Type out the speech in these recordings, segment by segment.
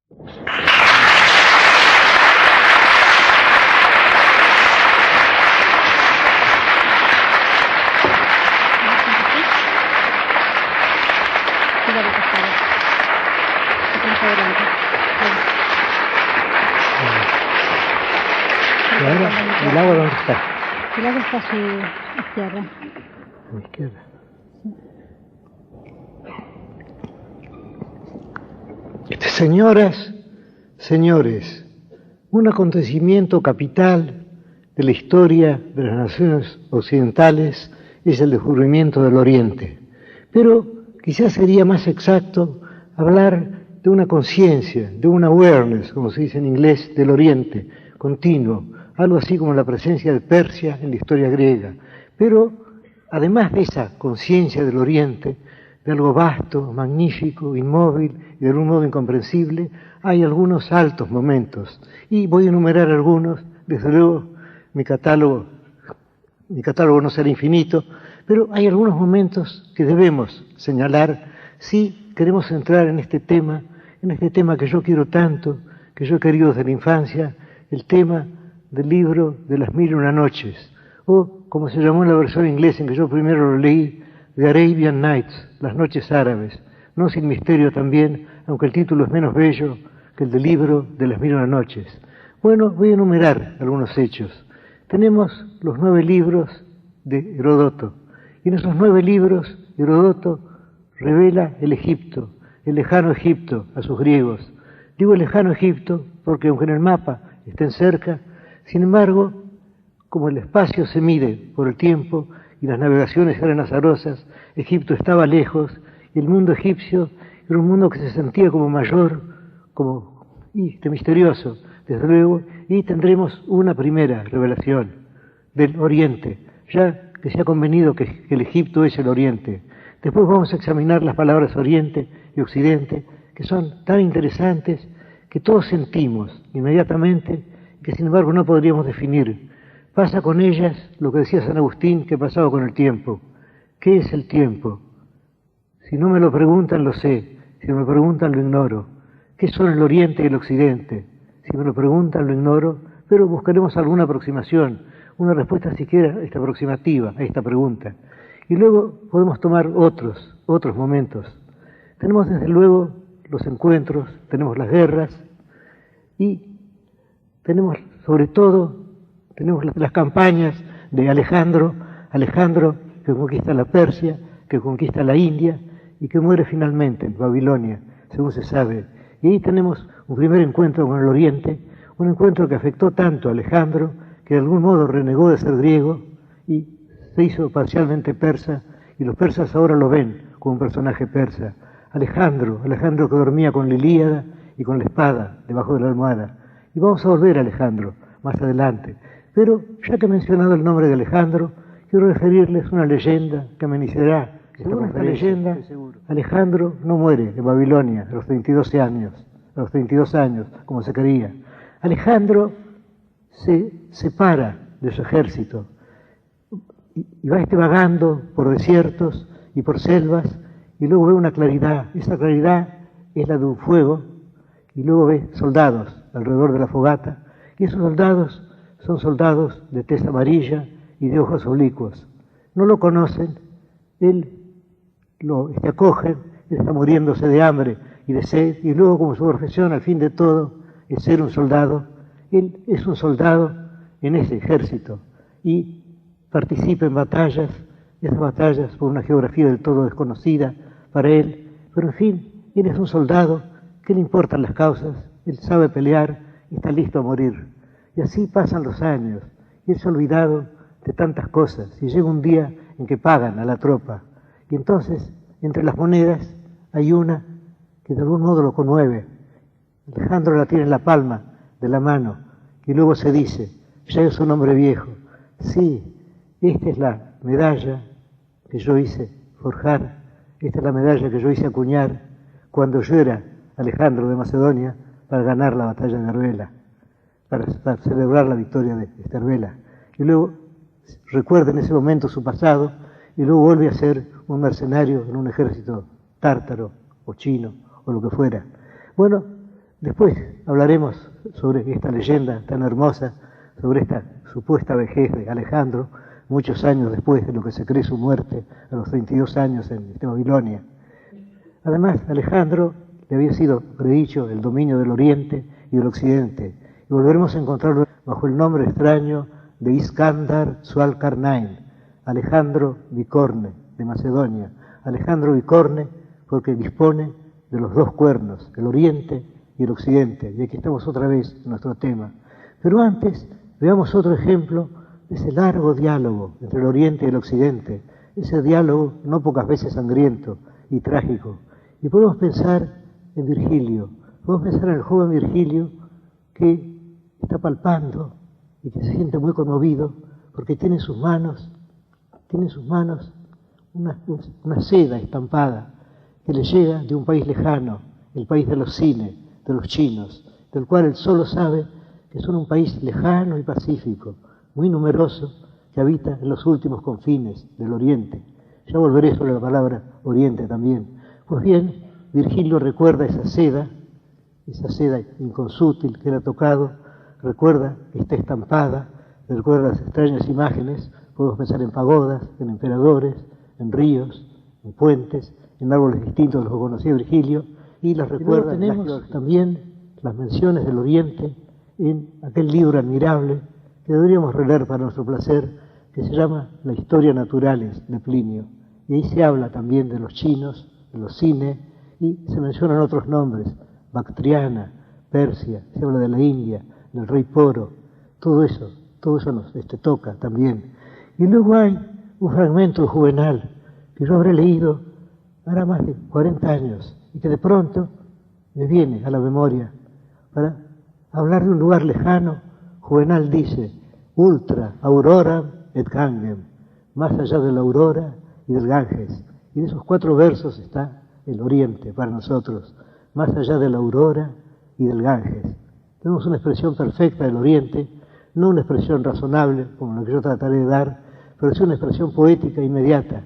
¿Y ahora el agua dónde está? El agua está a su izquierda. A la izquierda. Señoras, señores, un acontecimiento capital de la historia de las naciones occidentales es el descubrimiento del Oriente. Pero quizás sería más exacto hablar de una conciencia, de un awareness, como se dice en inglés, del Oriente, continuo, algo así como la presencia de Persia en la historia griega. Pero además de esa conciencia del Oriente, de algo vasto, magnífico, inmóvil y de algún modo incomprensible, hay algunos altos momentos. Y voy a enumerar algunos, desde luego mi catálogo no será infinito, pero hay algunos momentos que debemos señalar si queremos entrar en este tema que yo quiero tanto, que yo he querido desde la infancia, el tema del libro de las 1001 noches, o como se llamó en la versión inglesa en que yo primero lo leí, The Arabian Nights, las noches árabes, no sin misterio también, aunque el título es menos bello que el del libro de las 1001 noches. Bueno, voy a enumerar algunos hechos. Tenemos los 9 libros de Heródoto, y en esos 9 libros Heródoto revela el Egipto, el lejano Egipto a sus griegos. Digo el lejano Egipto porque aunque en el mapa estén cerca, sin embargo, como el espacio se mide por el tiempo y las navegaciones eran azarosas, Egipto estaba lejos y el mundo egipcio era un mundo que se sentía como mayor, como misterioso, desde luego, y tendremos una primera revelación del Oriente, ya que se ha convenido que el Egipto es el Oriente. Después vamos a examinar las palabras Oriente y Occidente, que son tan interesantes que todos sentimos inmediatamente, que sin embargo no podríamos definir. Pasa con ellas lo que decía San Agustín que pasaba con el tiempo. ¿Qué es el tiempo? Si no me lo preguntan, lo sé. Si me lo preguntan, lo ignoro. ¿Qué son el Oriente y el Occidente? Si me lo preguntan, lo ignoro, pero buscaremos alguna aproximación, una respuesta siquiera aproximativa a esta pregunta. Y luego podemos tomar otros momentos. Tenemos desde luego los encuentros, tenemos las guerras y tenemos sobre todo las campañas de Alejandro que conquista la Persia, que conquista la India y que muere finalmente en Babilonia, según se sabe. Y ahí tenemos un primer encuentro con el Oriente, un encuentro que afectó tanto a Alejandro, que de algún modo renegó de ser griego y se hizo parcialmente persa, y los persas ahora lo ven como un personaje persa. Alejandro que dormía con la Ilíada y con la espada debajo de la almohada. Y vamos a volver a Alejandro más adelante. Pero ya que he mencionado el nombre de Alejandro, quiero referirles una leyenda que amenizará según esta leyenda. Alejandro no muere en Babilonia a los 32 años, como se creía. Alejandro se separa de su ejército y va vagando por desiertos y por selvas, y luego ve una claridad. Esa claridad es la de un fuego, y luego ve soldados alrededor de la fogata, y esos soldados son soldados de tez amarilla y de ojos oblicuos. No lo conocen, él lo acoge, él está muriéndose de hambre y de sed, y luego como su profesión al fin de todo es ser un soldado, él es un soldado en ese ejército y participa en batallas, esas batallas por una geografía del todo desconocida para él, pero en fin, él es un soldado que le importan las causas, él sabe pelear y está listo a morir. Y así pasan los años, y él se ha olvidado de tantas cosas, y llega un día en que pagan a la tropa, y entonces entre las monedas hay una que de algún modo lo conmueve. Alejandro la tiene en la palma de la mano, y luego se dice, ya es un hombre viejo, sí, esta es la medalla que yo hice forjar, esta es la medalla que yo hice acuñar cuando yo era Alejandro de Macedonia para ganar la batalla de Arbela, para celebrar la victoria de Arbela. Y luego recuerda en ese momento su pasado y luego vuelve a ser un mercenario en un ejército tártaro o chino o lo que fuera. Bueno, Después hablaremos sobre esta leyenda tan hermosa, sobre esta supuesta vejez de Alejandro, muchos años después de lo que se cree su muerte, a los 32 años en Babilonia. Además, Alejandro le había sido predicho el dominio del Oriente y del Occidente, y volveremos a encontrarlo bajo el nombre extraño de Iskandar Sual-Karnain, Alejandro Bicorne, de Macedonia. Alejandro Bicorne porque dispone de los dos cuernos, el Oriente y el Occidente, y aquí estamos otra vez en nuestro tema. Pero antes, veamos otro ejemplo de ese largo diálogo entre el Oriente y el Occidente, ese diálogo no pocas veces sangriento y trágico. Y podemos pensar en Virgilio, podemos pensar en el joven Virgilio que está palpando y que se siente muy conmovido porque tiene en sus manos una seda estampada que le llega de un país lejano, el país de los cines, de los chinos, del cual él solo sabe que son un país lejano y pacífico, muy numeroso, que habita en los últimos confines del Oriente. Ya volveré sobre la palabra Oriente también. Pues bien, Virgilio recuerda esa seda inconsútil que él ha tocado, recuerda que está estampada, recuerda las extrañas imágenes, podemos pensar en pagodas, en emperadores, en ríos, en puentes, en árboles distintos de los que conocía Virgilio, y las recuerda. Y tenemos también las menciones del Oriente en aquel libro admirable que deberíamos releer para nuestro placer, que se llama La Historia Naturales de Plinio. Y ahí se habla también de los chinos, de los cines, y se mencionan otros nombres, Bactriana, Persia, se habla de la India, del rey Poro, todo eso nos toca también. Y luego hay un fragmento de Juvenal que yo habré leído hará más de 40 años y que de pronto me viene a la memoria para hablar de un lugar lejano. Juvenal dice, ultra auroram et Gangem, más allá de la aurora y del Ganges. Y en esos 4 versos está el Oriente para nosotros, más allá de la aurora y del Ganges. Tenemos una expresión perfecta del Oriente, no una expresión razonable como la que yo trataré de dar, pero es una expresión poética inmediata.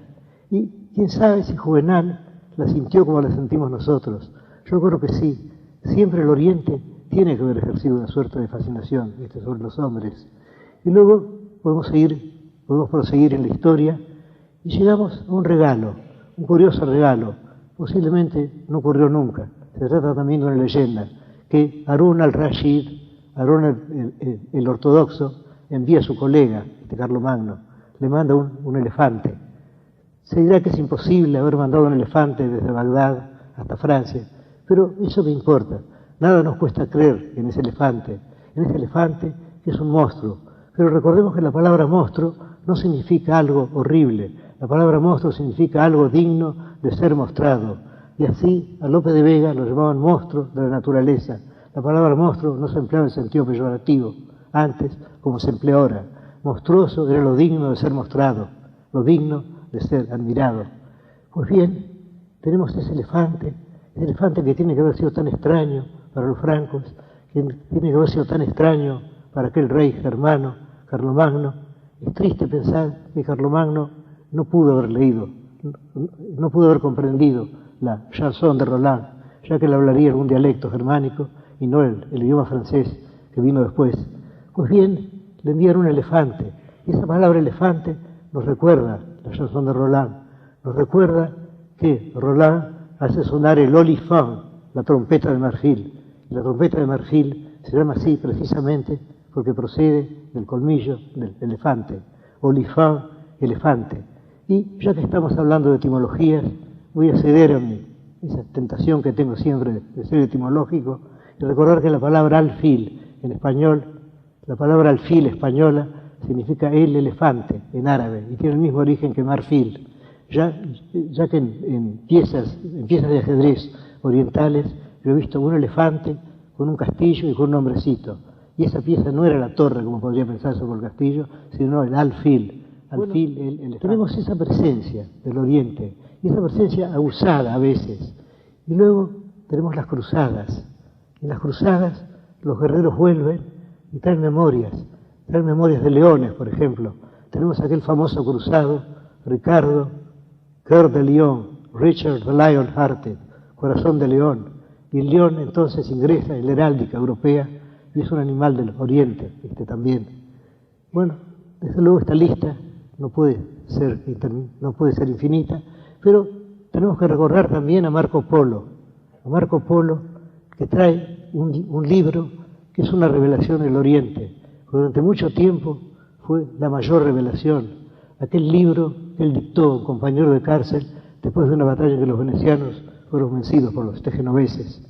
Y quién sabe si Juvenal la sintió como la sentimos nosotros. Yo creo que sí. Siempre el Oriente tiene que haber ejercido una suerte de fascinación sobre los hombres. Y luego podemos proseguir en la historia y llegamos a un regalo, un curioso regalo. Posiblemente no ocurrió nunca. Se trata también de una leyenda que Harún al-Rashid, Harún el ortodoxo, envía a su colega, Carlomagno, le manda un elefante. Se dirá que es imposible haber mandado un elefante desde Bagdad hasta Francia, pero eso me importa. Nada nos cuesta creer en ese elefante que es un monstruo. Pero recordemos que la palabra monstruo no significa algo horrible. La palabra monstruo significa algo digno de ser mostrado. Y así a Lope de Vega lo llamaban monstruo de la naturaleza. La palabra monstruo no se empleaba en sentido peyorativo antes como se emplea ahora. Monstruoso era lo digno de ser mostrado, lo digno de ser admirado. Pues bien, tenemos ese elefante que tiene que haber sido tan extraño para los francos, que tiene que haber sido tan extraño para aquel rey germano, Carlomagno. Es triste pensar que Carlomagno no pudo haber leído, no pudo haber comprendido la chanson de Roland, ya que él hablaría en un dialecto germánico y no el idioma francés que vino después. Pues bien, le envían un elefante, y esa palabra elefante nos recuerda la chanson de Roland, nos recuerda que Roland hace sonar el olifant, la trompeta de marfil. Y la trompeta de marfil se llama así precisamente porque procede del colmillo del elefante. Olifant, elefante. Y ya que estamos hablando de etimologías, voy a ceder a esa tentación que tengo siempre de ser etimológico y recordar que la palabra alfil en español, la palabra alfil española significa el elefante en árabe y tiene el mismo origen que marfil. Ya que en piezas de ajedrez orientales yo he visto un elefante con un castillo y con un hombrecito. Y esa pieza no era la torre, como podría pensarse por el castillo, sino el alfil. Tenemos esa presencia del Oriente, y esa presencia abusada a veces. Y luego tenemos las cruzadas. En las cruzadas los guerreros vuelven y traen memorias de leones, por ejemplo. Tenemos aquel famoso cruzado, Ricardo, Cœur de Lion, Richard the Lion Hearted, Corazón de León, Y el león entonces ingresa en la heráldica europea y es un animal del Oriente, también. Bueno, desde luego esta lista no puede ser infinita, pero tenemos que recordar también a Marco Polo que trae un libro que es una revelación del Oriente. Durante mucho tiempo fue la mayor revelación. Aquel libro que él dictó, un compañero de cárcel, después de una batalla en que los venecianos fueron vencidos por los genoveses.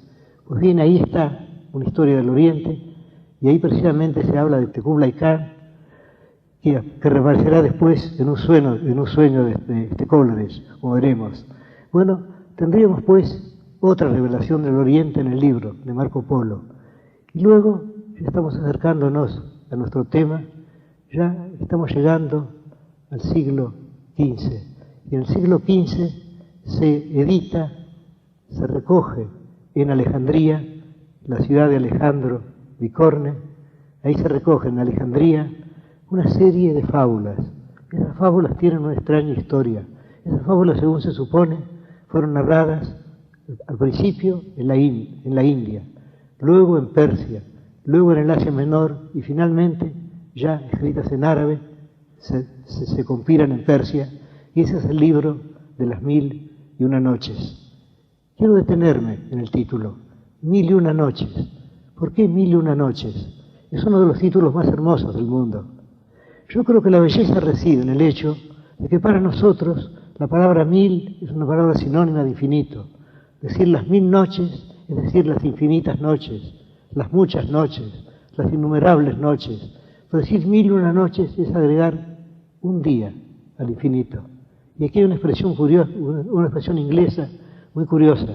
Pues bien, ahí está una historia del Oriente, y ahí precisamente se habla de Kublai Khan, que reaparecerá después en un sueño de Coleridge, como veremos. Bueno, tendríamos pues otra revelación del Oriente en el libro de Marco Polo. Y luego, ya estamos acercándonos a nuestro tema, ya estamos llegando al siglo XV. Y en el siglo XV se edita, se recoge en Alejandría, la ciudad de Alejandro Bicorne, ahí se recoge en Alejandría una serie de fábulas. Esas fábulas tienen una extraña historia. Esas fábulas, según se supone, fueron narradas al principio en la India, luego en Persia, luego en el Asia Menor y finalmente, ya escritas en árabe, se compilan en Persia, y ese es el libro de las 1001 noches. Quiero detenerme en el título, 1001 noches. ¿Por qué 1001 noches? Es uno de los títulos más hermosos del mundo. Yo creo que la belleza reside en el hecho de que para nosotros la palabra 1000 es una palabra sinónima de infinito. Decir las 1000 noches es decir las infinitas noches, las muchas noches, las innumerables noches. Pero decir 1001 noches es agregar un día al infinito. Y aquí hay una expresión curiosa, una expresión inglesa muy curiosa.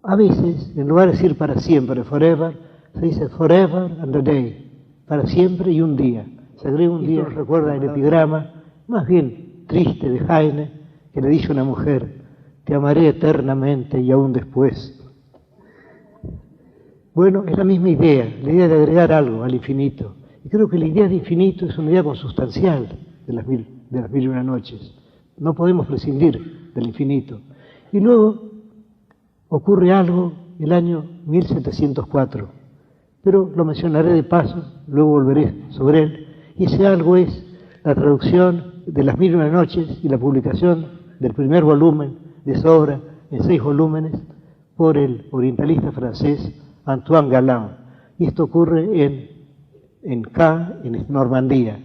A veces, en lugar de decir para siempre, forever, se dice forever and a day, para siempre y un día. Se agrega un día, nos recuerda el epigrama, más bien triste, de Heine, que le dice a una mujer, te amaré eternamente y aún después. Bueno, es la misma idea, la idea de agregar algo al infinito. Y creo que la idea de infinito es una idea consustancial de las 1001 noches. No podemos prescindir del infinito. Y luego ocurre algo el año 1704, pero lo mencionaré de paso, luego volveré sobre él, y ese algo es la traducción de las 1001 noches y la publicación del primer volumen de esa obra en 6 volúmenes por el orientalista francés Antoine Galland. Y esto ocurre en Caen, en Normandía.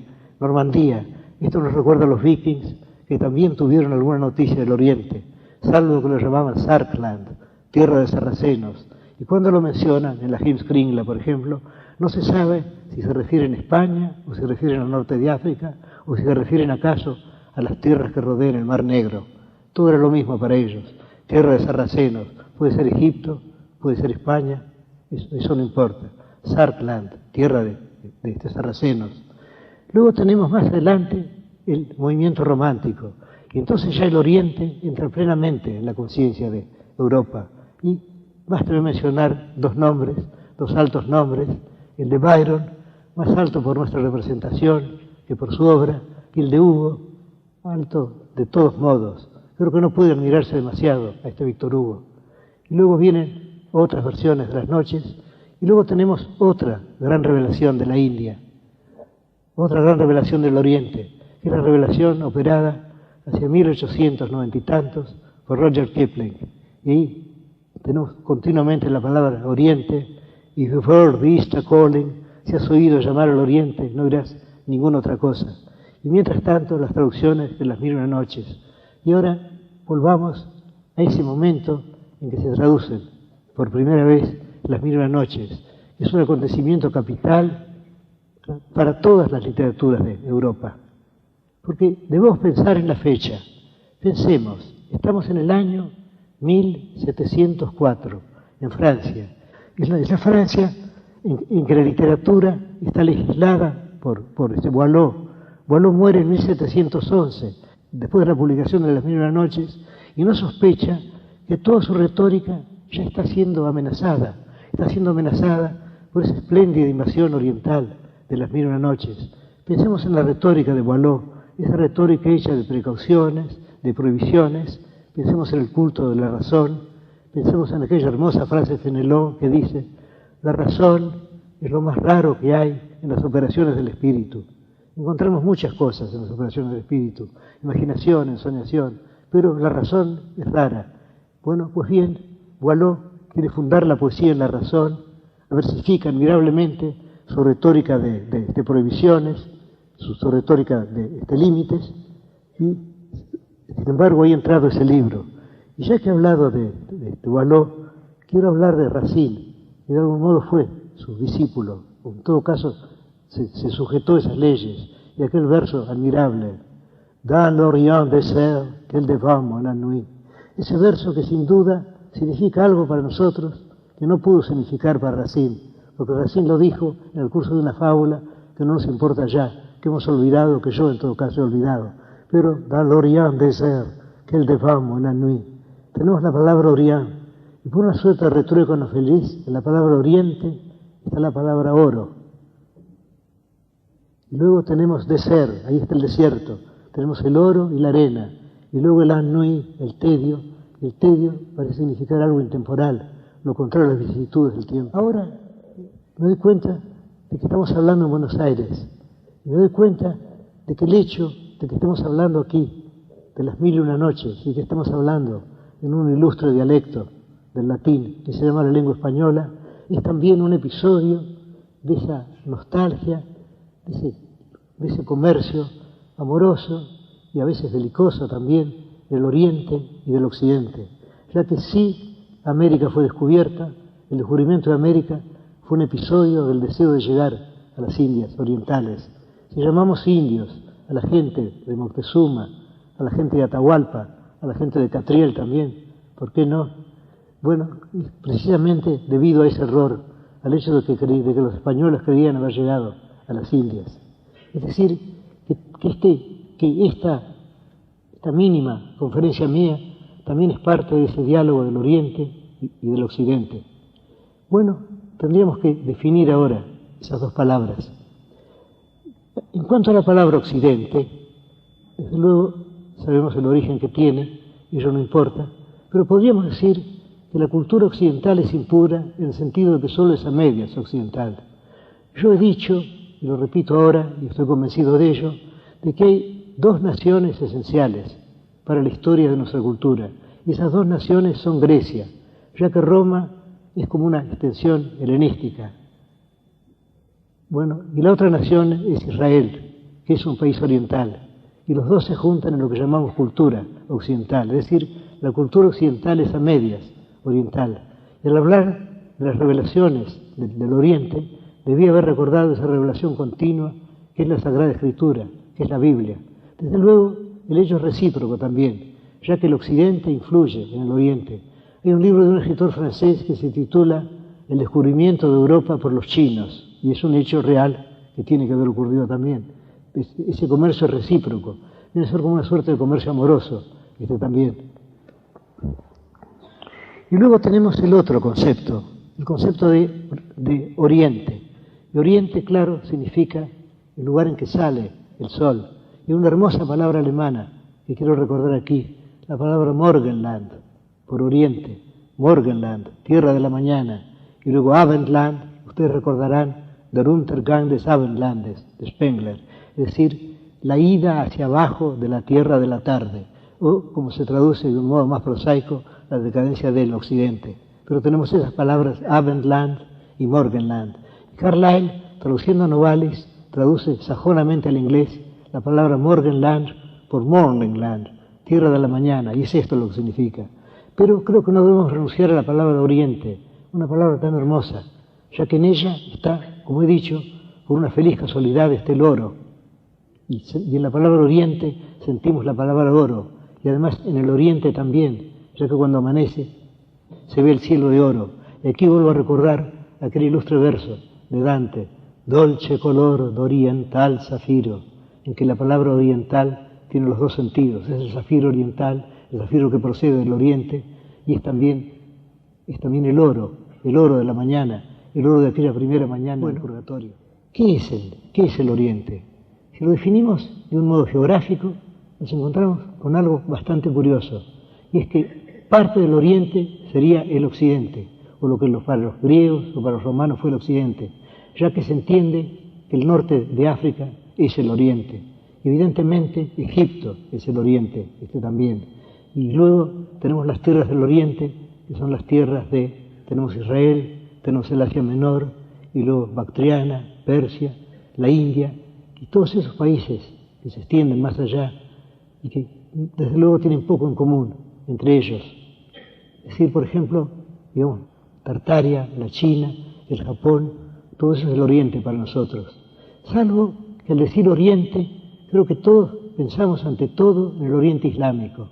Esto nos recuerda a los vikings que también tuvieron alguna noticia del Oriente, salvo lo que lo llamaban Sarkland, tierra de sarracenos. Y cuando lo mencionan en la Heimskringla, por ejemplo, no se sabe si se refieren a España, o se refieren al norte de África, o si se refieren acaso a las tierras que rodean el Mar Negro. Todo era lo mismo para ellos, tierra de sarracenos. Puede ser Egipto, puede ser España, eso no importa. Sarkland, tierra de sarracenos. Luego tenemos más adelante el movimiento romántico, y entonces ya el Oriente entra plenamente en la conciencia de Europa. Y basta mencionar dos altos nombres, el de Byron, más alto por nuestra representación que por su obra, y el de Hugo, alto de todos modos. Creo que no puede admirarse demasiado a este Víctor Hugo. Y luego vienen otras versiones de las noches, y luego tenemos otra gran revelación de la India, otra gran revelación del Oriente, que es la revelación operada hacia 1890 y tantos por Roger Kipling. Y ahí tenemos continuamente la palabra Oriente. If you've heard the East calling, si has oído llamar al Oriente, no dirás ninguna otra cosa. Y mientras tanto, las traducciones de las 1001 noches. Y ahora volvamos a ese momento en que se traducen por primera vez las 1001 noches. Es un acontecimiento capital para todas las literaturas de Europa. Porque debemos pensar en la fecha. Pensemos, estamos en el año 1704, en Francia. Es la Francia en que la literatura está legislada por Boileau. Boileau muere en 1711, después de la publicación de las 1001 noches, y no sospecha que toda su retórica ya está siendo amenazada por esa espléndida invasión oriental de las 1001 noches. Pensemos en la retórica de Boileau, esa retórica hecha de precauciones, de prohibiciones. Pensemos en el culto de la razón, Pensemos en aquella hermosa frase de Fenelon que dice: la razón es lo más raro que hay en las operaciones del espíritu. Encontramos muchas cosas en las operaciones del espíritu, imaginación, ensoñación, pero la razón es rara. Bueno, pues bien, Boileau quiere fundar la poesía en la razón, versifica admirablemente su retórica de prohibiciones, su retórica de límites, y sin embargo ahí ha entrado ese libro. Y ya que he hablado de Boileau, quiero hablar de Racine, que de algún modo fue su discípulo, o en todo caso se sujetó a esas leyes, y aquel verso admirable: dans l'Orient désert qu'elle devant la nuit. Ese verso que sin duda significa algo para nosotros que no pudo significar para Racine, porque Racine lo dijo en el curso de una fábula que no nos importa ya, que hemos olvidado, que yo en todo caso he olvidado. Pero dans l'Orient désert qu'elle devant la nuit. Tenemos la palabra Orient, y por una suerte de retruécano feliz, en la palabra Oriente está la palabra oro. Y luego tenemos désert, ahí está el desierto, tenemos el oro y la arena, y luego el ennui, el tedio. El tedio parece significar algo intemporal, lo contrario a las vicisitudes del tiempo. Ahora me doy cuenta de que estamos hablando en Buenos Aires, y me doy cuenta de que el hecho de que estemos hablando aquí de las 1001 noches, y que estamos hablando en un ilustre dialecto del latín que se llama la lengua española, es también un episodio de esa nostalgia, de ese comercio amoroso y a veces belicoso también del Oriente y del Occidente, ya que sí América fue descubierta, el descubrimiento de América fue un episodio del deseo de llegar a las Indias orientales. Si llamamos indios a la gente de Moctezuma, a la gente de Atahualpa, a la gente de Catriel también, ¿por qué no? Bueno, precisamente debido a ese error, al hecho de que los españoles creían haber llegado a las Indias. Es decir, que esta mínima conferencia mía también es parte de ese diálogo del Oriente y del Occidente. Bueno, tendríamos que definir ahora esas dos palabras. En cuanto a la palabra Occidente, desde luego sabemos el origen que tiene, y eso no importa, pero podríamos decir que la cultura occidental es impura en el sentido de que solo es a medias occidental. Yo he dicho, y lo repito ahora, y estoy convencido de ello, de que hay dos naciones esenciales para la historia de nuestra cultura, y esas dos naciones son Grecia, ya que Roma es como una extensión helenística. Bueno, y la otra nación es Israel, que es un país oriental, y los dos se juntan en lo que llamamos cultura occidental, es decir, la cultura occidental es a medias oriental. Y al hablar de las revelaciones del Oriente, debía haber recordado esa revelación continua que es la Sagrada Escritura, que es la Biblia. Desde luego, el hecho es recíproco también, ya que el Occidente influye en el Oriente. Hay un libro de un escritor francés que se titula El descubrimiento de Europa por los chinos, y es un hecho real que tiene que haber ocurrido también. Ese comercio es recíproco, debe ser como una suerte de comercio amoroso, también. Y luego tenemos el otro concepto, el concepto de Oriente. Y Oriente, claro, significa el lugar en que sale el sol. Y una hermosa palabra alemana que quiero recordar aquí, la palabra Morgenland, por Oriente, Morgenland, tierra de la mañana, y luego Abendland, ustedes recordarán, der Untergang des Abendlandes, de Spengler, es decir, la ida hacia abajo de la tierra de la tarde, o, como se traduce de un modo más prosaico, la decadencia del Occidente. Pero tenemos esas palabras Abendland y Morgenland. Carlyle, traduciendo a Novalis, traduce sajonamente al inglés la palabra Morgenland por Morningland, tierra de la mañana, y es esto lo que significa. Pero creo que no debemos renunciar a la palabra Oriente, una palabra tan hermosa, ya que en ella está, como he dicho, por una feliz casualidad está el oro. Y en la palabra Oriente sentimos la palabra oro, y además en el Oriente también, ya que cuando amanece se ve el cielo de oro. Y aquí vuelvo a recordar aquel ilustre verso de Dante, dolce color d'oriental zafiro, en que la palabra oriental tiene los dos sentidos, es el zafiro oriental, el zafiro que procede del oriente, y es también el oro de la mañana, el oro de aquella primera mañana del purgatorio. ¿Qué es el oriente? Si lo definimos de un modo geográfico, nos encontramos con algo bastante curioso, y es que parte del Oriente sería el Occidente, o lo que para los griegos o para los romanos fue el Occidente, ya que se entiende que el norte de África es el Oriente. Evidentemente, Egipto es el Oriente, también. Y luego tenemos las tierras del Oriente, que son las tierras tenemos Israel, tenemos el Asia Menor, y luego Bactriana, Persia, la India, y todos esos países que se extienden más allá y que desde luego tienen poco en común entre ellos. Es decir, por ejemplo, digamos, Tartaria, la China, el Japón, todo eso es el Oriente para nosotros. Salvo que al decir Oriente, creo que todos pensamos ante todo en el Oriente Islámico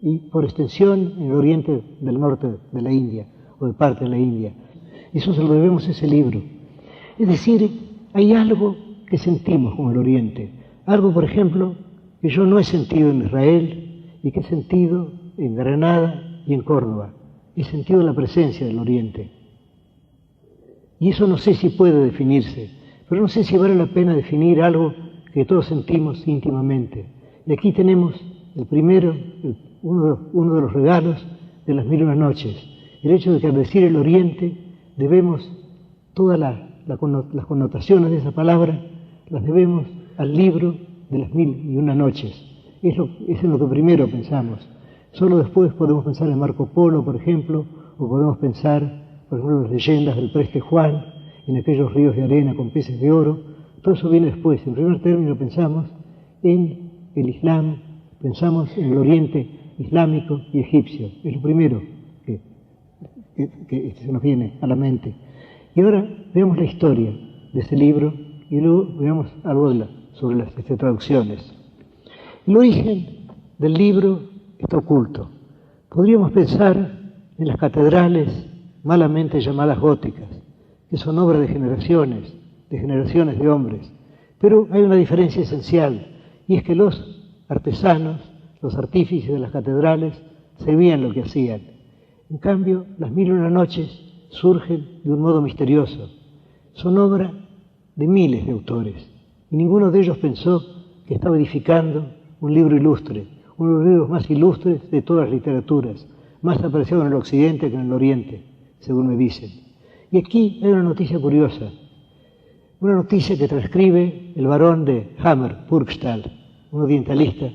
y por extensión en el Oriente del norte de la India o de parte de la India. Eso se lo debemos a ese libro. Es decir, hay algo que sentimos con el Oriente, algo, por ejemplo, que yo no he sentido en Israel y que he sentido en Granada y en Córdoba. He sentido la presencia del Oriente. Y eso no sé si puede definirse, pero no sé si vale la pena definir algo que todos sentimos íntimamente. Y aquí tenemos el primero, uno de los regalos de las 1001 noches, el hecho de que al decir el Oriente debemos todas las connotaciones de esa palabra, las debemos al libro de las 1001 noches. Es en lo que primero pensamos. Solo después podemos pensar en Marco Polo, por ejemplo, o podemos pensar, por ejemplo, en las leyendas del Preste Juan, en aquellos ríos de arena con peces de oro. Todo eso viene después. En primer término pensamos en el Islam, pensamos en el Oriente islámico y egipcio. Es lo primero que se nos viene a la mente. Y ahora veamos la historia de ese libro y luego veamos algo sobre las traducciones. El origen del libro está oculto. Podríamos pensar en las catedrales malamente llamadas góticas, que son obra de generaciones de hombres. Pero hay una diferencia esencial, y es que los artesanos, los artífices de las catedrales, sabían lo que hacían. En cambio, las 1001 noches surgen de un modo misterioso. Son obra de miles de autores, y ninguno de ellos pensó que estaba edificando un libro ilustre, uno de los libros más ilustres de todas las literaturas, más apreciado en el Occidente que en el Oriente, según me dicen. Y aquí hay una noticia curiosa, una noticia que transcribe el barón de Hammer, Purgstall, un orientalista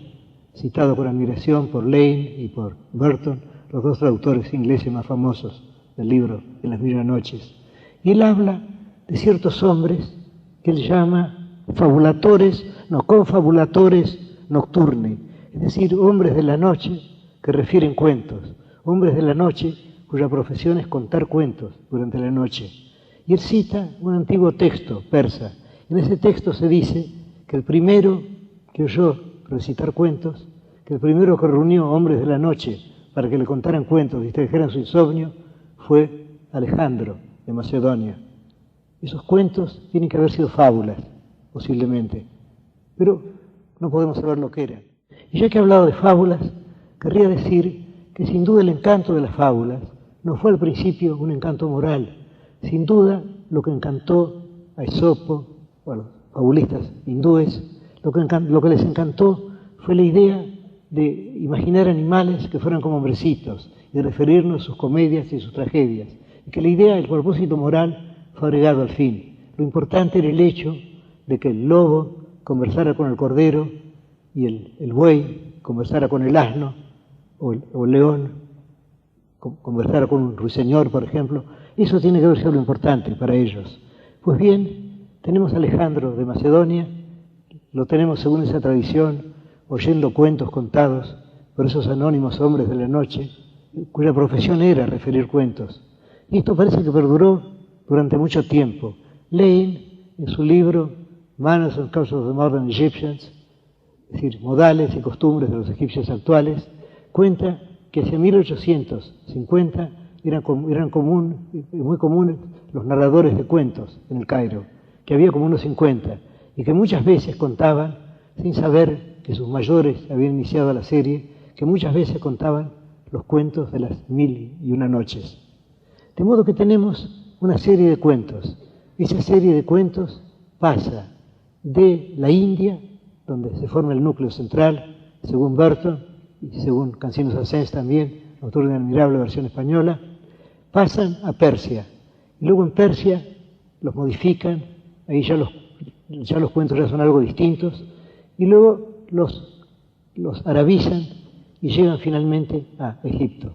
citado con admiración por Lane y por Burton, los dos traductores ingleses más famosos del libro de las 1001 noches. Y él habla de ciertos hombres que él llama confabulatores nocturni, es decir, hombres de la noche que refieren cuentos, hombres de la noche cuya profesión es contar cuentos durante la noche. Y él cita un antiguo texto persa. En ese texto se dice que el primero que oyó recitar cuentos, que el primero que reunió hombres de la noche para que le contaran cuentos y distrajeran su insomnio, fue Alejandro de Macedonia. Esos cuentos tienen que haber sido fábulas, posiblemente, pero no podemos saber lo que eran. Y ya que he hablado de fábulas, querría decir que sin duda el encanto de las fábulas no fue al principio un encanto moral. Sin duda lo que encantó a Esopo o a los fabulistas hindúes, lo que les encantó fue la idea de imaginar animales que fueran como hombrecitos y referirnos a sus comedias y sus tragedias. Y que la idea, el propósito moral fue agregado al fin. Lo importante era el hecho de que el lobo conversara con el cordero y el buey conversara con el asno o el león conversara con un ruiseñor, por ejemplo. Eso tiene que haber sido lo importante para ellos. Pues bien, tenemos a Alejandro de Macedonia, lo tenemos según esa tradición, oyendo cuentos contados por esos anónimos hombres de la noche, cuya profesión era referir cuentos. Y esto parece que perduró durante mucho tiempo. Lane, en su libro Manners and Customs of the Modern Egyptians, es decir, modales y costumbres de los egipcios actuales, cuenta que hacia 1850 eran muy comunes los narradores de cuentos en el Cairo, que había como unos 50, y que muchas veces contaban, sin saber que sus mayores habían iniciado la serie, que muchas veces contaban los cuentos de las 1001 noches. De modo que tenemos una serie de cuentos. Esa serie de cuentos pasa de la India, donde se forma el núcleo central, según Burton, y según Cansinos Asens también, autor de una admirable versión española, pasan a Persia. Y luego en Persia los modifican, ahí ya los cuentos ya son algo distintos, y luego los arabizan y llegan finalmente a Egipto.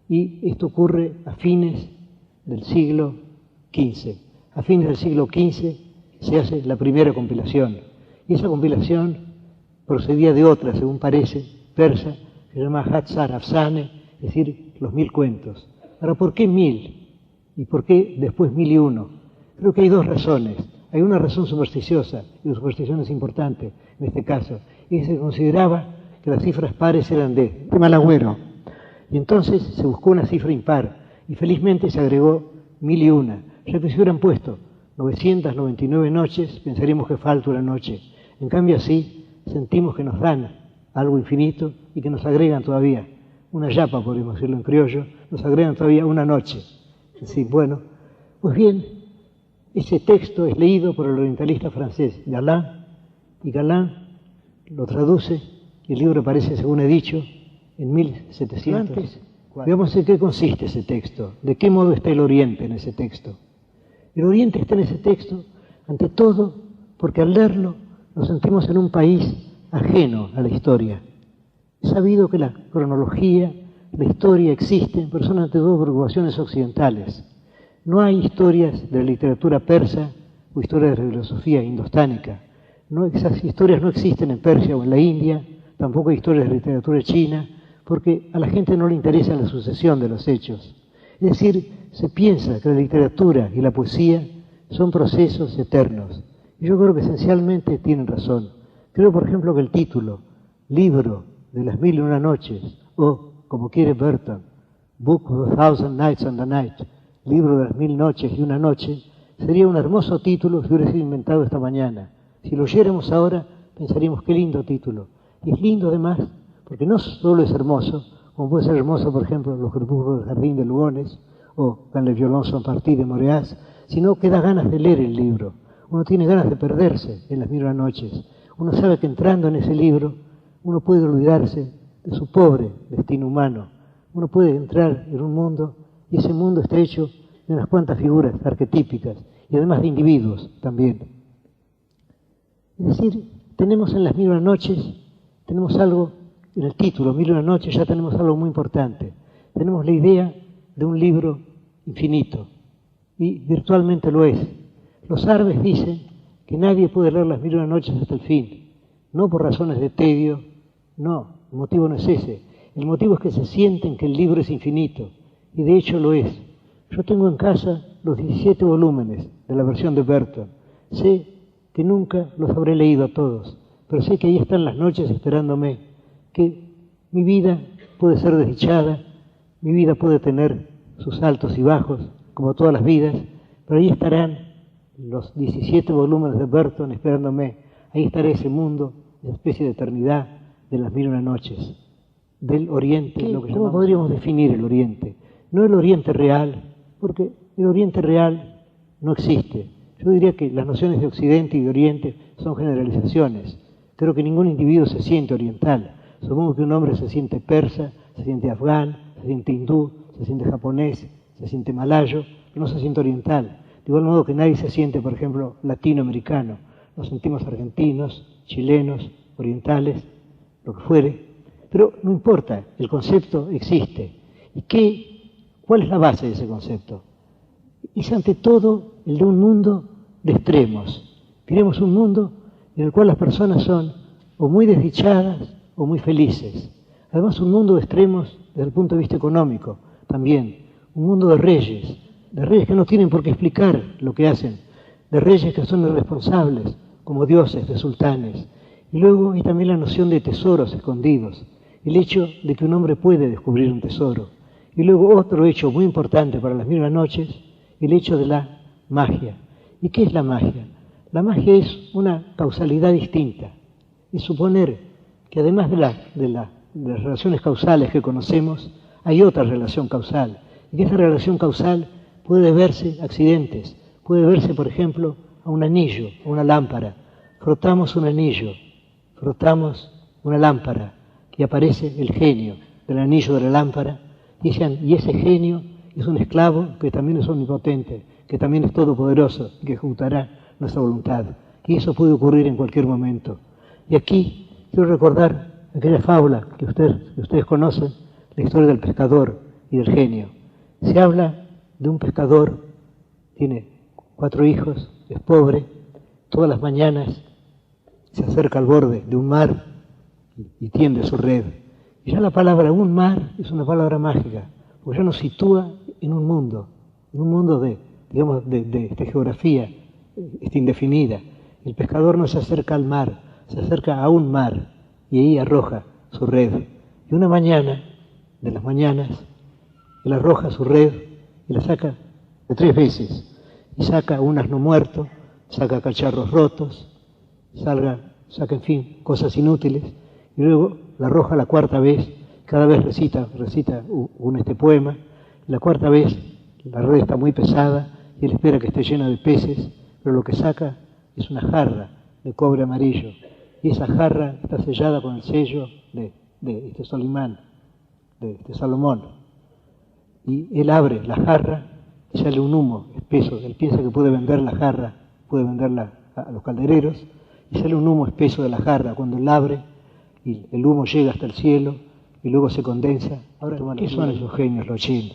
Y esto ocurre a fines del siglo XV. A fines del siglo XV se hace la primera compilación. Y esa compilación procedía de otra, según parece, persa, que se llama Hatzar Afsane, es decir, los 1000 cuentos. Ahora, ¿por qué 1000? ¿Y por qué después 1001? Creo que hay dos razones. Hay una razón supersticiosa, y la superstición es importante en este caso, y se consideraba que las cifras pares eran de mal agüero. Y entonces se buscó una cifra impar, y felizmente se agregó 1001. Ya que si hubieran puesto 999 noches, pensaríamos que falta una noche. En cambio así, sentimos que nos dan algo infinito y que nos agregan todavía una yapa, podríamos decirlo en criollo, nos agregan todavía una noche. Es decir, bueno, pues bien, ese texto es leído por el orientalista francés Galland, y Galland lo traduce, y el libro aparece, según he dicho, en 1700. Veamos en qué consiste ese texto, de qué modo está el Oriente en ese texto. El Oriente está en ese texto, ante todo, porque al leerlo nos sentimos en un país ajeno a la historia. Es sabido que la cronología, la historia existen, pero son ante todo preocupaciones occidentales. No hay historias de la literatura persa o historias de la filosofía indostánica. No, esas historias no existen en Persia o en la India, tampoco hay historias de literatura china, porque a la gente no le interesa la sucesión de los hechos. Es decir, se piensa que la literatura y la poesía son procesos eternos. Y yo creo que esencialmente tienen razón. Creo, por ejemplo, que el título, Libro de las 1001 noches, o, como quiere Burton, Book of 1000 Nights and a Night, Libro de las 1000 noches y una noche, sería un hermoso título si hubiera sido inventado esta mañana. Si lo oyéramos ahora, pensaríamos qué lindo título. Y es lindo además, porque no solo es hermoso, como puede ser hermoso, por ejemplo, Los crepúsculos del jardín de Lugones, o Quand les violons sont partis de Moreas, sino que da ganas de leer el libro. Uno tiene ganas de perderse en las 1001 noches. Uno sabe que entrando en ese libro, uno puede olvidarse de su pobre destino humano. Uno puede entrar en un mundo, y ese mundo está hecho de unas cuantas figuras arquetípicas, y además de individuos también. Es decir, tenemos en las 1001 noches, tenemos algo, en el título, 1001 noches, ya tenemos algo muy importante. Tenemos la idea de un libro infinito, y virtualmente lo es. Los árabes dicen que nadie puede leer las 1001 noches hasta el fin, no por razones de tedio, no, el motivo no es ese. El motivo es que se sienten que el libro es infinito, y de hecho lo es. Yo tengo en casa los 17 volúmenes de la versión de Burton. Sé que nunca los habré leído a todos, pero sé que ahí están las noches esperándome, que mi vida puede ser desdichada, mi vida puede tener sus altos y bajos, como todas las vidas, pero ahí estarán los 17 volúmenes de Burton esperándome. Ahí estará ese mundo, esa especie de eternidad de las 1001 noches, del Oriente. ¿Cómo podríamos definir el Oriente? No el Oriente real, porque el Oriente real no existe. Yo diría que las nociones de Occidente y de Oriente son generalizaciones. Creo que ningún individuo se siente oriental. Supongo que un hombre se siente persa, se siente afgán, se siente hindú, se siente japonés, se siente malayo, pero no se siente oriental. De igual modo que nadie se siente, por ejemplo, latinoamericano. Nos sentimos argentinos, chilenos, orientales, lo que fuere. Pero no importa, el concepto existe. ¿Y cuál es la base de ese concepto? Es ante todo el de un mundo de extremos. Queremos un mundo en el cual las personas son o muy desdichadas o muy felices. Además, un mundo de extremos desde el punto de vista económico también. Un mundo de reyes que no tienen por qué explicar lo que hacen, de reyes que son irresponsables, como dioses, de sultanes. Y luego hay también la noción de tesoros escondidos, el hecho de que un hombre puede descubrir un tesoro. Y luego otro hecho muy importante para las 1001 noches, el hecho de la magia. ¿Y qué es la magia? La magia es una causalidad distinta. Es suponer que además de las relaciones causales que conocemos, hay otra relación causal. Y que esa relación causal puede deberse a accidentes. Puede deberse, por ejemplo, a un anillo, a una lámpara. Frotamos un anillo, frotamos una lámpara. y aparece el genio del anillo de la lámpara, y ese genio es un esclavo que también es omnipotente, que también es todopoderoso, que ejecutará nuestra voluntad. Y eso puede ocurrir en cualquier momento. Y aquí quiero recordar aquella fábula que ustedes conocen, la historia del pescador y del genio. Se habla de un pescador, tiene 4 hijos, es pobre, todas las mañanas se acerca al borde de un mar y tiende su red. Y ya la palabra un mar es una palabra mágica, porque ya nos sitúa en un mundo de geografía indefinida. El pescador no se acerca al mar, se acerca a un mar y ahí arroja su red. Y una mañana, de las mañanas, él arroja su red y la saca de 3 veces. Y saca un asno muerto, saca cacharros rotos, saca en fin, cosas inútiles. Y luego la arroja la 4ª vez, cada vez recita un poema. La 4ª vez la red está muy pesada y él espera que esté llena de peces, pero lo que saca es una jarra de cobre amarillo. Y esa jarra está sellada con el sello de Salomón. Y él abre la jarra y sale un humo espeso. Él piensa que puede vender la jarra, puede venderla a los caldereros, y sale un humo espeso de la jarra cuando él abre, y el humo llega hasta el cielo y luego se condensa. Ahora, ¿qué son esos genios, los Jinn?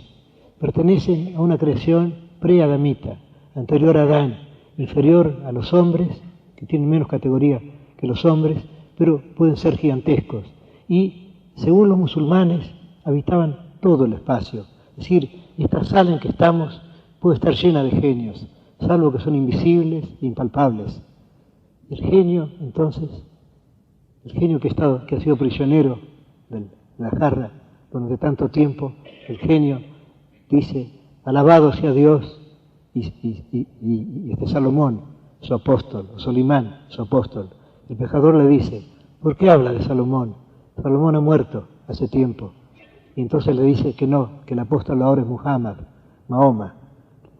Pertenecen a una creación pre-adamita, anterior a Adán, inferior a los hombres, que tienen menos categoría que los hombres, pero pueden ser gigantescos. Y, según los musulmanes, habitaban todo el espacio. Es decir, esta sala en que estamos puede estar llena de genios, salvo que son invisibles e impalpables. El genio, entonces, el genio que ha sido prisionero de la jarra durante tanto tiempo, el genio dice, alabado sea Dios, y Salomón, su apóstol, o Solimán, su apóstol. El pescador le dice, ¿por qué habla de Salomón? Salomón ha muerto hace tiempo. Y entonces le dice que no, que el apóstol ahora es Muhammad, Mahoma.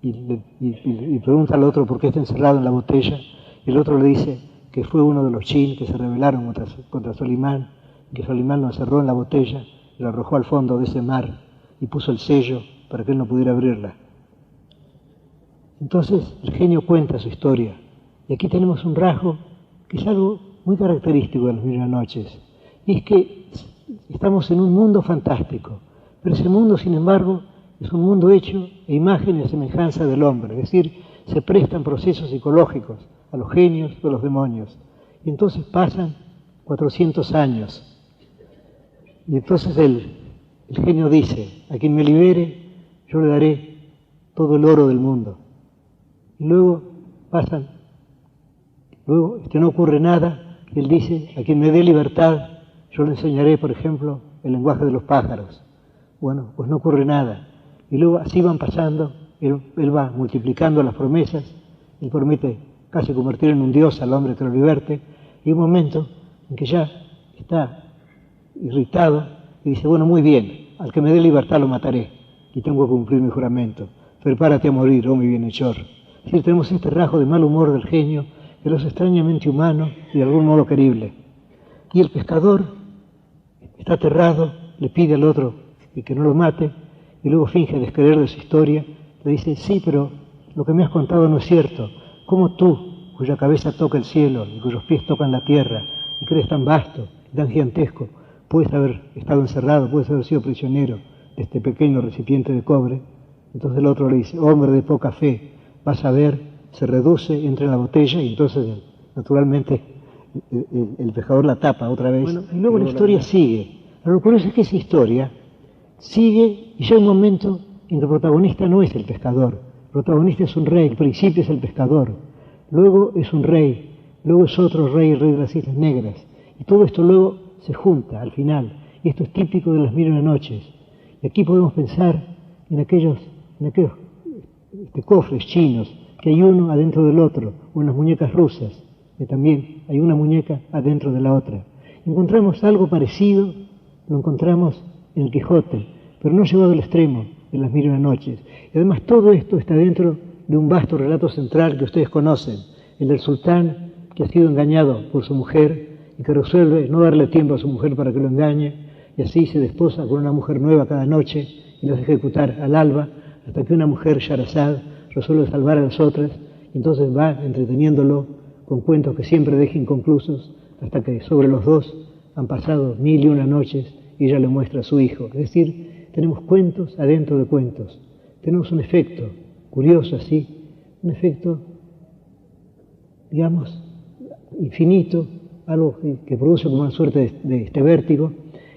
Y pregunta al otro por qué está encerrado en la botella. Y el otro le dice que fue uno de los jinn que se rebelaron contra Solimán, que Solimán lo encerró en la botella y lo arrojó al fondo de ese mar y puso el sello para que él no pudiera abrirla. Entonces el genio cuenta su historia. Y aquí tenemos un rasgo que es algo muy característico de las 1000 noches. Y es que estamos en un mundo fantástico, pero ese mundo, sin embargo, es un mundo hecho a imagen y a semejanza del hombre. Es decir, se prestan procesos psicológicos a los genios o a los demonios. Y entonces pasan 400 años. Y entonces el genio dice, a quien me libere, yo le daré todo el oro del mundo. Y luego no ocurre nada, y él dice, a quien me dé libertad, yo le enseñaré, por ejemplo, el lenguaje de los pájaros. Bueno, pues no ocurre nada. Y luego así van pasando, él va multiplicando las promesas, él promete casi convertir en un dios al hombre que lo liberte, y un momento en que ya está irritado y dice, bueno, muy bien, al que me dé libertad lo mataré, y tengo que cumplir mi juramento. Prepárate a morir, oh mi bienhechor. Es decir, tenemos este rasgo de mal humor del genio, que es extrañamente humano y de algún modo querible. Y el pescador está aterrado, le pide al otro que no lo mate, y luego finge descreer de su historia, le dice, sí, pero lo que me has contado no es cierto. ¿Cómo tú, cuya cabeza toca el cielo y cuyos pies tocan la tierra, y crees tan vasto y tan gigantesco, puedes haber estado encerrado, puedes haber sido prisionero de este pequeño recipiente de cobre? Entonces el otro le dice, hombre de poca fe, vas a ver, se reduce, entra en la botella y entonces naturalmente el pescador la tapa otra vez. Bueno, y luego la historia sigue. Lo curioso es que esa historia sigue y llega un momento en que el protagonista no es el pescador. El protagonista es un rey, el principio es el pescador, luego es un rey, luego es otro rey, el rey de las Islas Negras. Y todo esto luego se junta al final. Y esto es típico de las 1000 noches. Y aquí podemos pensar en aquellos cofres chinos, que hay uno adentro del otro, o en las muñecas rusas, que también hay una muñeca adentro de la otra. Encontramos algo parecido, lo encontramos en el Quijote, pero no llevado al extremo de las 1000 noches. Y además todo esto está dentro de un vasto relato central que ustedes conocen, el del sultán que ha sido engañado por su mujer y que resuelve no darle tiempo a su mujer para que lo engañe, y así se desposa con una mujer nueva cada noche y las ejecutar al alba, hasta que una mujer, Sharazad, resuelve salvar a las otras, y entonces va entreteniéndolo con cuentos que siempre deja inconclusos, hasta que sobre los dos han pasado 1001 noches y ella le muestra a su hijo. Es decir, tenemos cuentos adentro de cuentos. Tenemos un efecto curioso así, un efecto, digamos, infinito, algo que produce como una suerte de este vértigo.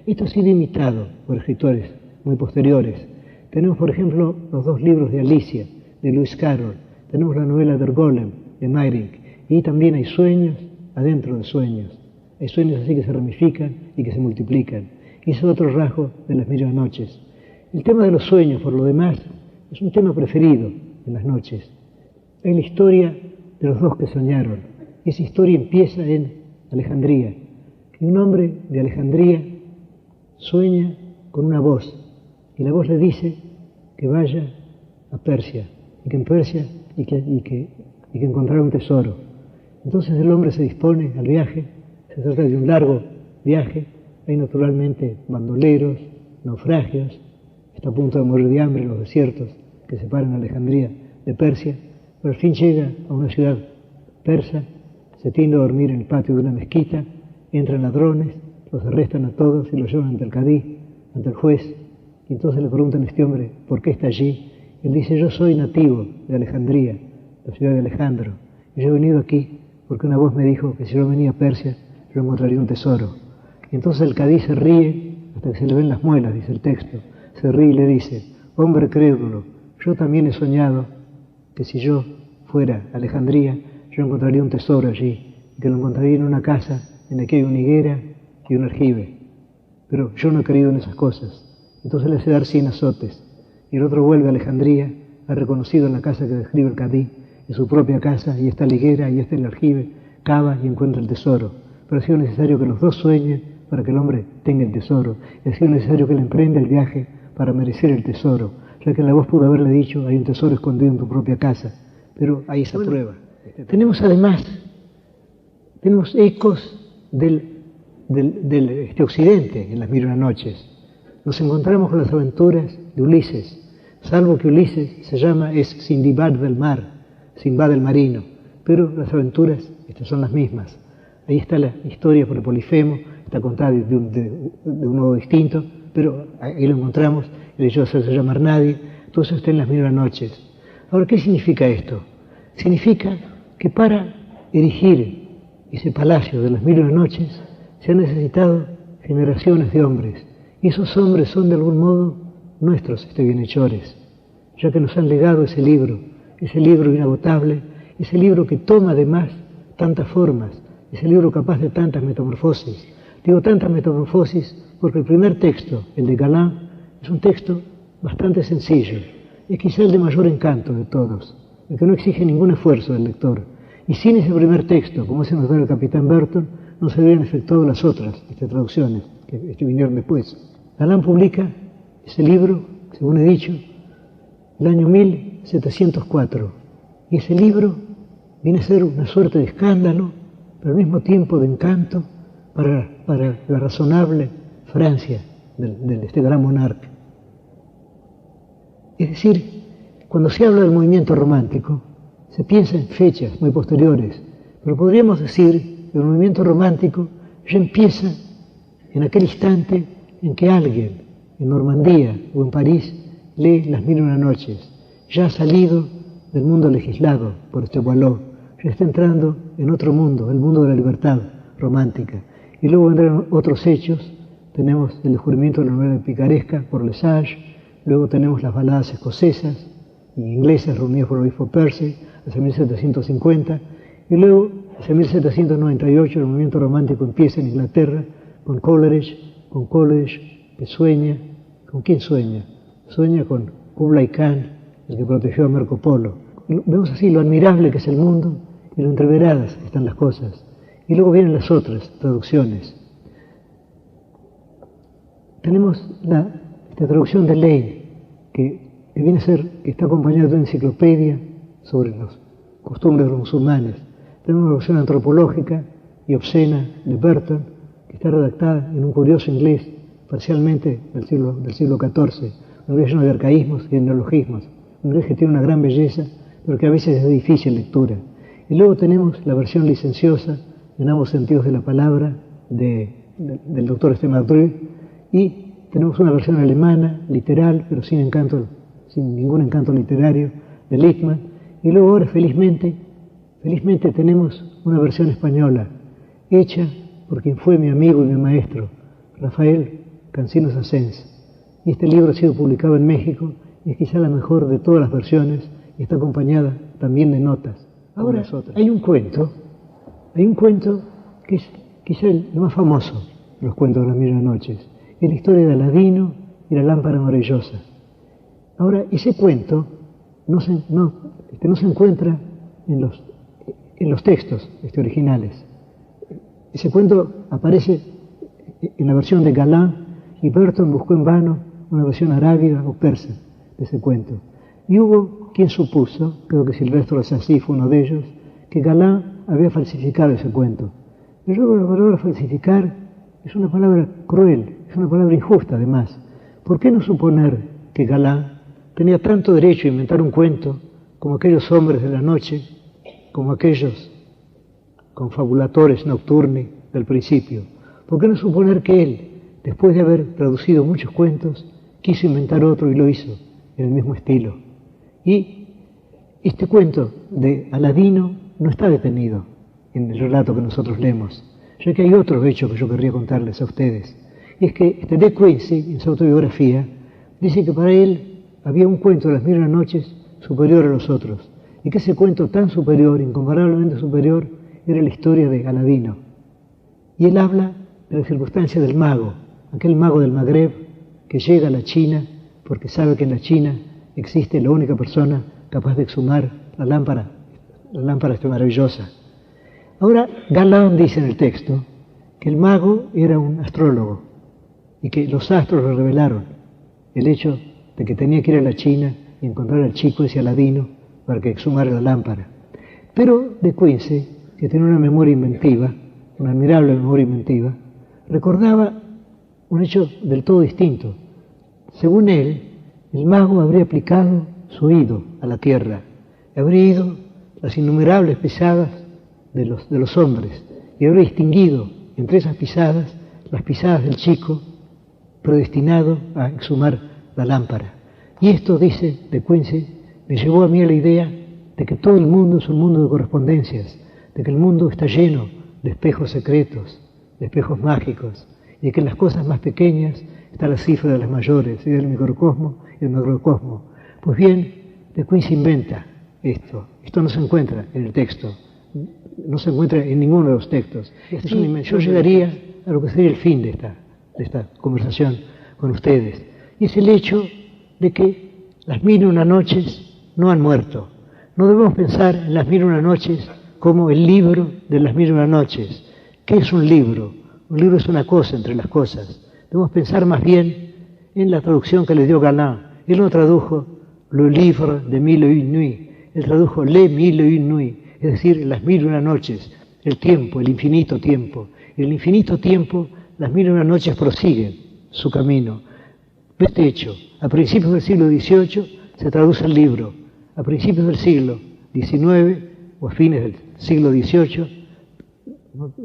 Esto ha sido imitado por escritores muy posteriores. Tenemos, por ejemplo, los dos libros de Alicia, de Lewis Carroll. Tenemos la novela Der Golem, de Meyrink. Y también hay sueños adentro de sueños. Hay sueños así que se ramifican y que se multiplican. Y ese es otro rasgo de las 1001 noches. El tema de los sueños, por lo demás, es un tema preferido en las noches. Hay la historia de los dos que soñaron. Esa historia empieza en Alejandría. Y un hombre de Alejandría sueña con una voz. Y la voz le dice que vaya a Persia. Y que en Persia y que encontrará un tesoro. Entonces el hombre se dispone al viaje. Se trata de un largo viaje. Hay naturalmente bandoleros, naufragios. Está a punto de morir de hambre en los desiertos que separan Alejandría de Persia. Pero al fin llega a una ciudad persa. Se tiende a dormir en el patio de una mezquita. Entran ladrones, los arrestan a todos y los llevan ante el cadí, ante el juez. Y entonces le preguntan a este hombre por qué está allí. Él dice: yo soy nativo de Alejandría, la ciudad de Alejandro. Y yo he venido aquí porque una voz me dijo que si yo venía a Persia, yo encontraría un tesoro. Y entonces el cadí se ríe hasta que se le ven las muelas, dice el texto. Se ríe y le dice: hombre crédulo, yo también he soñado que si yo fuera a Alejandría, yo encontraría un tesoro allí, y que lo encontraría en una casa en la que hay una higuera y un aljibe. Pero yo no he creído en esas cosas. Entonces le hace dar 100 azotes. Y el otro vuelve a Alejandría, ha reconocido en la casa que describe el cadí, en su propia casa, y está la higuera, y está el aljibe, cava y encuentra el tesoro. Pero ha sido necesario que los dos sueñen para que el hombre tenga el tesoro. Y ha sido necesario que él emprenda el viaje para merecer el tesoro. Ya que la voz pudo haberle dicho: hay un tesoro escondido en tu propia casa. Pero hay esa prueba. Tenemos además, tenemos ecos del occidente en las 1001 noches. Nos encontramos con las aventuras de Ulises, salvo que Ulises es Sindbad del mar, Sindbad el marino, pero las aventuras estas son las mismas. Ahí está la historia por Polifemo, está contada de un modo distinto, pero ahí lo encontramos, el hecho de hacerse llamar nadie, todo eso está en las 1001 noches. Ahora, ¿qué significa esto? Significa que para erigir ese palacio de las 1001 noches se han necesitado generaciones de hombres, y esos hombres son de algún modo nuestros bienhechores, ya que nos han legado ese libro inagotable, ese libro que toma además tantas formas, ese libro capaz de tantas metamorfosis. Digo tantas metamorfosis porque el primer texto, el de Galán, es un texto bastante sencillo, es quizá el de mayor encanto de todos, el que no exige ningún esfuerzo del lector. Y sin ese primer texto, como hace notar el capitán Burton, no se habrían efectuado las otras traducciones que vinieron después. Galán publica ese libro, según he dicho, el año 1704. Y ese libro viene a ser una suerte de escándalo, pero al mismo tiempo de encanto para la razonable Francia de este gran monarca. Es decir, cuando se habla del movimiento romántico, se piensa en fechas muy posteriores, pero podríamos decir que el movimiento romántico ya empieza en aquel instante en que alguien en Normandía o en París lee las 1001 noches, ya ha salido del mundo legislado por este Boileau, ya está entrando en otro mundo, el mundo de la libertad romántica. Y luego vendrán otros hechos, tenemos el descubrimiento de la novela picaresca por Le Sage, luego tenemos las baladas escocesas y inglesas reunidas por el obispo Percy hacia 1750, y luego hacia 1798 el movimiento romántico empieza en Inglaterra con Coleridge, que sueña. ¿Con quién sueña? Sueña con Kublai Khan, el que protegió a Marco Polo. Vemos así lo admirable que es el mundo y lo entreveradas que están las cosas. Y luego vienen las otras traducciones. Tenemos la traducción de Lane, que viene a ser, que está acompañada de una enciclopedia sobre las costumbres de los musulmanes. Tenemos una traducción antropológica y obscena de Burton, que está redactada en un curioso inglés parcialmente del siglo XIV, un inglés lleno de arcaísmos y de neologismos, un inglés que tiene una gran belleza, pero que a veces es de difícil lectura. Y luego tenemos la versión licenciosa, en ambos sentidos de la palabra, del doctor Steinmark, y tenemos una versión alemana, literal, pero sin ningún encanto literario, de Littmann, y luego ahora felizmente tenemos una versión española, hecha por quien fue mi amigo y mi maestro, Rafael Cancinos Asens. Y este libro ha sido publicado en México y es quizá la mejor de todas las versiones y está acompañada también de notas. Ahora hay un cuento que es quizá el más famoso de los cuentos de las mil y una noches, es la historia de Aladino y la lámpara maravillosa. Ahora, ese cuento no se encuentra en los textos originales. Ese cuento aparece en la versión de Galland y Burton buscó en vano una versión arábiga o persa de ese cuento. Y hubo quien supuso, creo que Silvestre de Sacy fue uno de ellos, que Galland había falsificado ese cuento. Pero la palabra falsificar es una palabra cruel, es una palabra injusta además. ¿Por qué no suponer que Galland tenía tanto derecho a inventar un cuento como aquellos hombres de la noche, como aquellos confabulatores nocturni del principio? ¿Por qué no suponer que él, después de haber traducido muchos cuentos, quiso inventar otro y lo hizo en el mismo estilo? Y este cuento de Aladino no está detenido en el relato que nosotros leemos, ya que hay otro hecho que yo querría contarles a ustedes. Y es que De Quincey, en su autobiografía, dice que para él había un cuento de las mil y una noches superior a los otros, y que ese cuento tan superior, incomparablemente superior, era la historia de Aladino. Y él habla de la circunstancia del mago, aquel mago del Magreb que llega a la China porque sabe que en la China existe la única persona capaz de exhumar la lámpara esta maravillosa. Ahora, Galland dice en el texto que el mago era un astrólogo y que los astros le revelaron el hecho de que tenía que ir a la China y encontrar al chico ese Aladino para que exhumara la lámpara. Pero De Quincey, que tiene una memoria inventiva, una admirable memoria inventiva, recordaba un hecho del todo distinto. Según él, el mago habría aplicado su oído a la tierra, habría ido las innumerables pisadas de los hombres y habría distinguido entre esas pisadas las pisadas del chico predestinado a exhumar la lámpara. Y esto, dice De Quincey, me llevó a mí a la idea de que todo el mundo es un mundo de correspondencias, de que el mundo está lleno de espejos secretos, de espejos mágicos, y de que en las cosas más pequeñas está la cifra de las mayores, y del microcosmo y del macrocosmo. Pues bien, De Quincey inventa esto. Esto no se encuentra en el texto, no se encuentra en ninguno de los textos. Yo llegaría a lo que sería el fin de esta conversación con ustedes, y es el hecho de que las mil y una noches no han muerto. No debemos pensar en las mil y una noches como el libro de las mil y una noches. ¿Qué es un libro? Un libro es una cosa entre las cosas. Debemos pensar más bien en la traducción que le dio Galland. Él no tradujo le livre de mille et une nuits, él tradujo les mille et une nuits, es decir, las mil y una noches, el tiempo, el infinito tiempo. Y el infinito tiempo, las mil y una noches prosiguen su camino. Este hecho, a principios del siglo XVIII se traduce el libro, a principios del siglo XIX o a fines del siglo XVIII,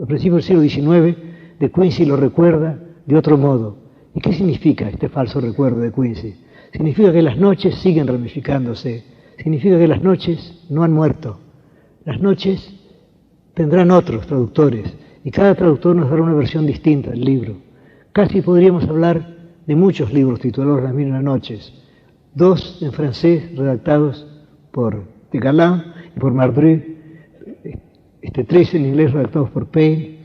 a principios del siglo XIX, De Quincey lo recuerda de otro modo. ¿Y qué significa este falso recuerdo de Quincey? Significa que las noches siguen ramificándose, significa que las noches no han muerto. Las noches tendrán otros traductores y cada traductor nos dará una versión distinta del libro. Casi podríamos hablar de muchos libros titulados Las mil y una noches, 2 en francés redactados por de Galland y por Mardru, 3 en inglés redactados por Payne,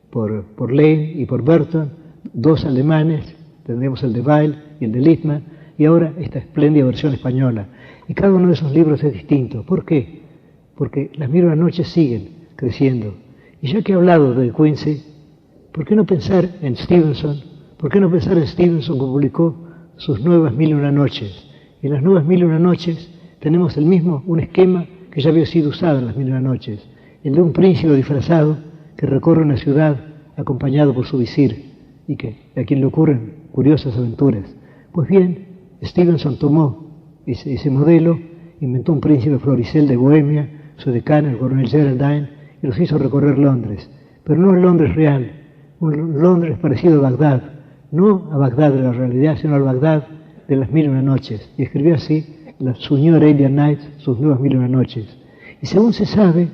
por Lane y por Burton, 2 alemanes, tendremos el de Weil y el de Littmann, y ahora esta espléndida versión española. Y cada uno de esos libros es distinto. ¿Por qué? Porque las mil y una noches siguen creciendo. Y ya que he hablado de Quincey, ¿por qué no pensar en Stevenson? ¿Por qué no pensar en Stevenson que publicó sus nuevas mil y una noches? En las nuevas mil y una noches tenemos un esquema que ya había sido usado en las mil y una noches, el de un príncipe disfrazado que recorre una ciudad acompañado por su visir y que a quien le ocurren curiosas aventuras. Pues bien, Stevenson tomó ese modelo, inventó un príncipe Floricel de Bohemia, su decano, el coronel Geraldine, y los hizo recorrer Londres. Pero no el Londres real, un Londres parecido a Bagdad, no a Bagdad de la realidad, sino al Bagdad de las 1001 noches. Y escribió así su New Arabian Nights, sus nuevas 1001 noches. Y según se sabe,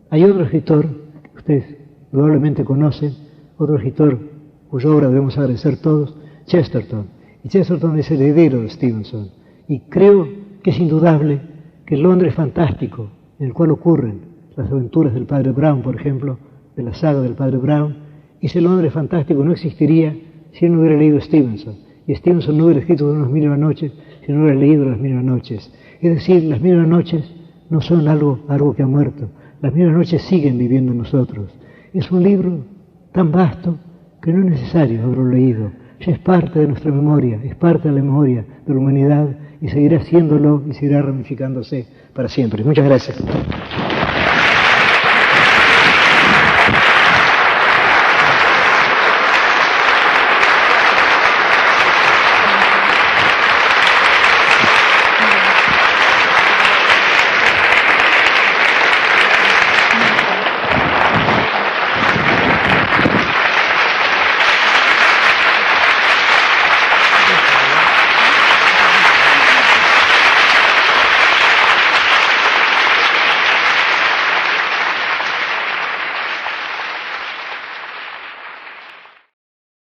hay otro escritor, que ustedes probablemente conocen, otro escritor cuya obra debemos agradecer todos, Chesterton. Y Chesterton es el heredero de Stevenson. Y creo que es indudable que el Londres fantástico, en el cual ocurren las aventuras del padre Brown, por ejemplo, de la saga del padre Brown, ese Londres fantástico no existiría si él no hubiera leído Stevenson. Y Stevenson no hubiera escrito unas 1001 noches si no hubiera leído las 1001 noches. Es decir, las 1001 noches no son algo que ha muerto. Las 1001 noches siguen viviendo en nosotros. Es un libro tan vasto que no es necesario haberlo leído. Ya es parte de nuestra memoria, es parte de la memoria de la humanidad y seguirá siéndolo y seguirá ramificándose para siempre. Muchas gracias.